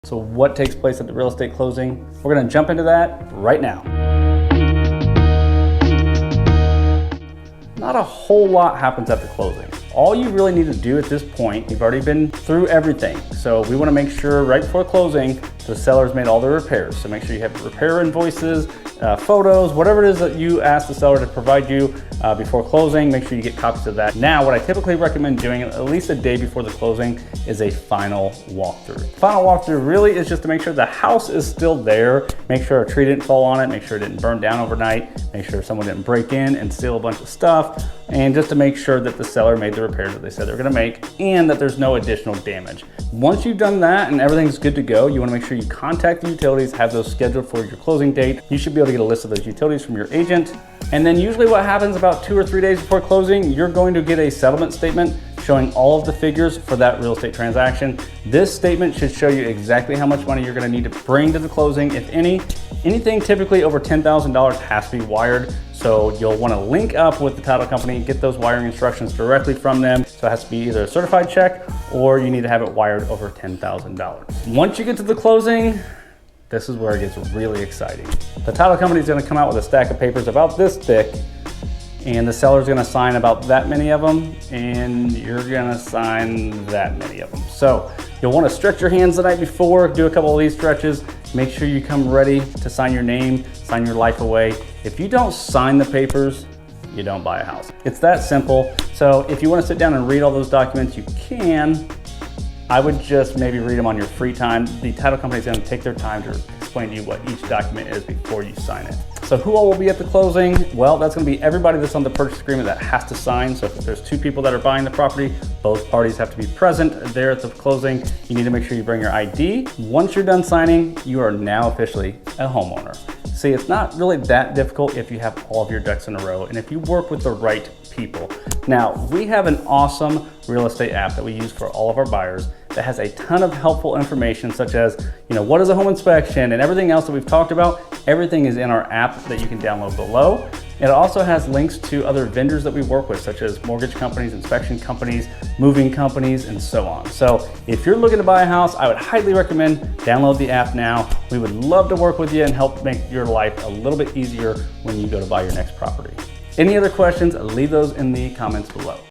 So what takes place at the real estate closing? We're going to jump into that right now. Not a whole lot happens at the closing. All you really need to do at this point, you've already been through everything. So we want to make sure right before closing, the seller's made all the repairs. So make sure you have repair invoices, photos, whatever it is that you ask the seller to provide you before closing, make sure you get copies of that. Now, what I typically recommend doing at least a day before the closing is a final walkthrough. Final walkthrough really is just to make sure the house is still there, make sure a tree didn't fall on it, make sure it didn't burn down overnight, make sure someone didn't break in and steal a bunch of stuff, and just to make sure that the seller made the repairs that they said they're gonna make and that there's no additional damage. Once you've done that and everything's good to go, you wanna make sure you contact the utilities, have those scheduled for your closing date. You should be able to get a list of those utilities from your agent. And then usually what happens about 2 or 3 days before closing, you're going to get a settlement statement showing all of the figures for that real estate transaction. This statement should show you exactly how much money you're gonna need to bring to the closing, if any. Anything typically over $10,000 has to be wired. So you'll want to link up with the title company, get those wiring instructions directly from them. So it has to be either a certified check or you need to have it wired over $10,000. Once you get to the closing, this is where it gets really exciting. The title company is going to come out with a stack of papers about this thick, and the seller's going to sign about that many of them, and you're going to sign that many of them. So you'll want to stretch your hands the night before, do a couple of these stretches, make sure you come ready to sign your name, sign your life away. If you don't sign the papers, you don't buy a house. It's that simple. So if you want to sit down and read all those documents, you can. I would just maybe read them on your free time. The title company is going to take their time to explain to you what each document is before you sign it. So who all will be at the closing? Well, that's going to be everybody that's on the purchase agreement that has to sign. So if there's 2 people that are buying the property, both parties have to be present there at the closing. You need to make sure you bring your ID. Once you're done signing, you are now officially a homeowner. See, it's not really that difficult if you have all of your ducks in a row and if you work with the right people. Now, we have an awesome real estate app that we use for all of our buyers that has a ton of helpful information, such as, what is a home inspection and everything else that we've talked about. Everything is in our app that you can download below. It also has links to other vendors that we work with, such as mortgage companies, inspection companies, moving companies, and so on. So if you're looking to buy a house, I would highly recommend download the app now. We would love to work with you and help make your life a little bit easier when you go to buy your next property. Any other questions, leave those in the comments below.